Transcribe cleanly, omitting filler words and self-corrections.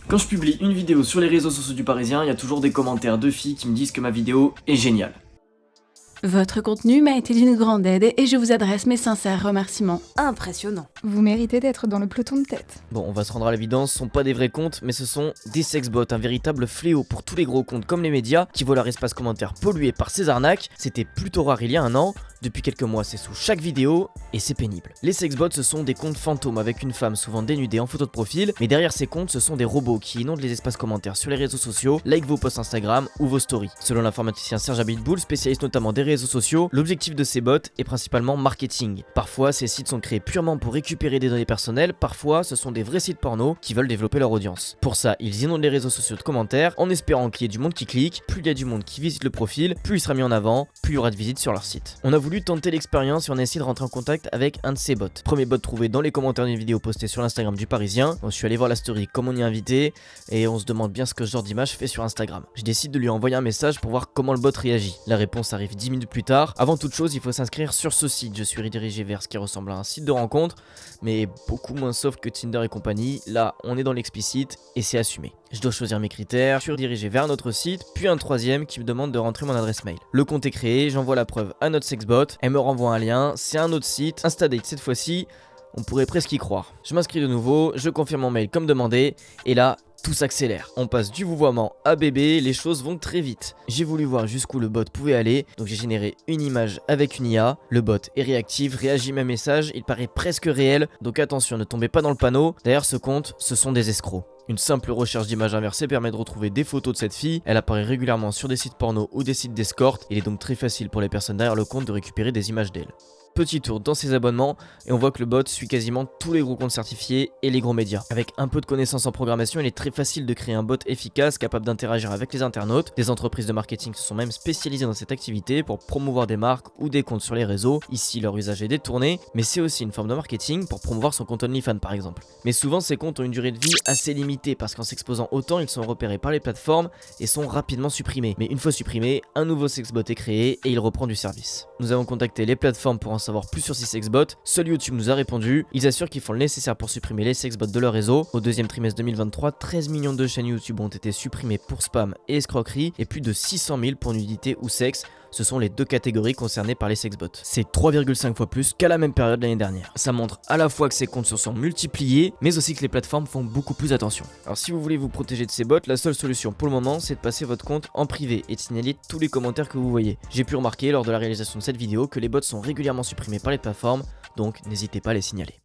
Quand je publie une vidéo sur les réseaux sociaux du Parisien, il y a toujours des commentaires de filles qui me disent que ma vidéo est géniale. Votre contenu m'a été d'une grande aide et je vous adresse mes sincères remerciements. Impressionnant. Vous méritez d'être dans le peloton de tête. Bon, on va se rendre à l'évidence, ce sont pas des vrais comptes, mais ce sont des sexbots, un véritable fléau pour tous les gros comptes comme les médias qui voient leur espace commentaire pollué par ces arnaques. C'était plutôt rare il y a un an, depuis quelques mois c'est sous chaque vidéo et c'est pénible. Les sexbots ce sont des comptes fantômes avec une femme souvent dénudée en photo de profil, mais derrière ces comptes ce sont des robots qui inondent les espaces commentaires sur les réseaux sociaux, like vos posts Instagram ou vos stories. Selon l'informaticien Serge Abitboul, spécialiste notamment des réseaux sociaux, l'objectif de ces bots est principalement marketing. Parfois ces sites sont créés purement pour récupérer des données personnelles, parfois ce sont des vrais sites porno qui veulent développer leur audience. Pour ça, ils inondent les réseaux sociaux de commentaires en espérant qu'il y ait du monde qui clique. Plus il y a du monde qui visite le profil, plus il sera mis en avant, plus il y aura de visites sur leur site. On a voulu tenter l'expérience et on a essayé de rentrer en contact avec un de ces bots. Premier bot trouvé dans les commentaires d'une vidéo postée sur l'Instagram du Parisien. Je suis allé voir la story comme on y est invité et on se demande bien ce que ce genre d'image fait sur Instagram. Je décide de lui envoyer un message pour voir comment le bot réagit. La réponse arrive 10 minutes plus tard. Avant toute chose, il faut s'inscrire sur ce site. Je suis redirigé vers ce qui ressemble à un site de rencontre, mais beaucoup moins soft que Tinder et compagnie. Là, on est dans l'explicite et c'est assumé. Je dois choisir mes critères, je suis redirigé vers un autre site, puis un troisième qui me demande de rentrer mon adresse mail. Le compte est créé, j'envoie la preuve à notre sexbot, elle me renvoie un lien, c'est un autre site, Instadate cette fois-ci, on pourrait presque y croire. Je m'inscris de nouveau, je confirme mon mail comme demandé, et là, tout s'accélère. On passe du vouvoiement à bébé, les choses vont très vite. J'ai voulu voir jusqu'où le bot pouvait aller, donc j'ai généré une image avec une IA. Le bot est réactif, réagit à mes messages, il paraît presque réel, donc attention, ne tombez pas dans le panneau. Derrière ce compte, ce sont des escrocs. Une simple recherche d'image inversée permet de retrouver des photos de cette fille. Elle apparaît régulièrement sur des sites porno ou des sites d'escorte. Il est donc très facile pour les personnes derrière le compte de récupérer des images d'elle. Petit tour dans ses abonnements et on voit que le bot suit quasiment tous les gros comptes certifiés et les gros médias. Avec un peu de connaissances en programmation, il est très facile de créer un bot efficace capable d'interagir avec les internautes. Des entreprises de marketing se sont même spécialisées dans cette activité pour promouvoir des marques ou des comptes sur les réseaux. Ici, leur usage est détourné, mais c'est aussi une forme de marketing pour promouvoir son compte OnlyFans par exemple. Mais souvent, ces comptes ont une durée de vie assez limitée parce qu'en s'exposant autant, ils sont repérés par les plateformes et sont rapidement supprimés. Mais une fois supprimés, un nouveau sexbot est créé et il reprend du service. Nous avons contacté les plateformes pour en savoir plus sur ces sexbots. Seul YouTube nous a répondu. Ils assurent qu'ils font le nécessaire pour supprimer les sexbots de leur réseau. Au deuxième trimestre 2023, 13 millions de chaînes YouTube ont été supprimées pour spam et escroquerie et plus de 600 000 pour nudité ou sexe. Ce sont les deux catégories concernées par les sexbots. C'est 3,5 fois plus qu'à la même période l'année dernière. Ça montre à la fois que ces comptes se sont multipliés, mais aussi que les plateformes font beaucoup plus attention. Alors si vous voulez vous protéger de ces bots, la seule solution pour le moment, c'est de passer votre compte en privé et de signaler tous les commentaires que vous voyez. J'ai pu remarquer lors de la réalisation de cette vidéo que les bots sont régulièrement supprimés par les plateformes, donc n'hésitez pas à les signaler.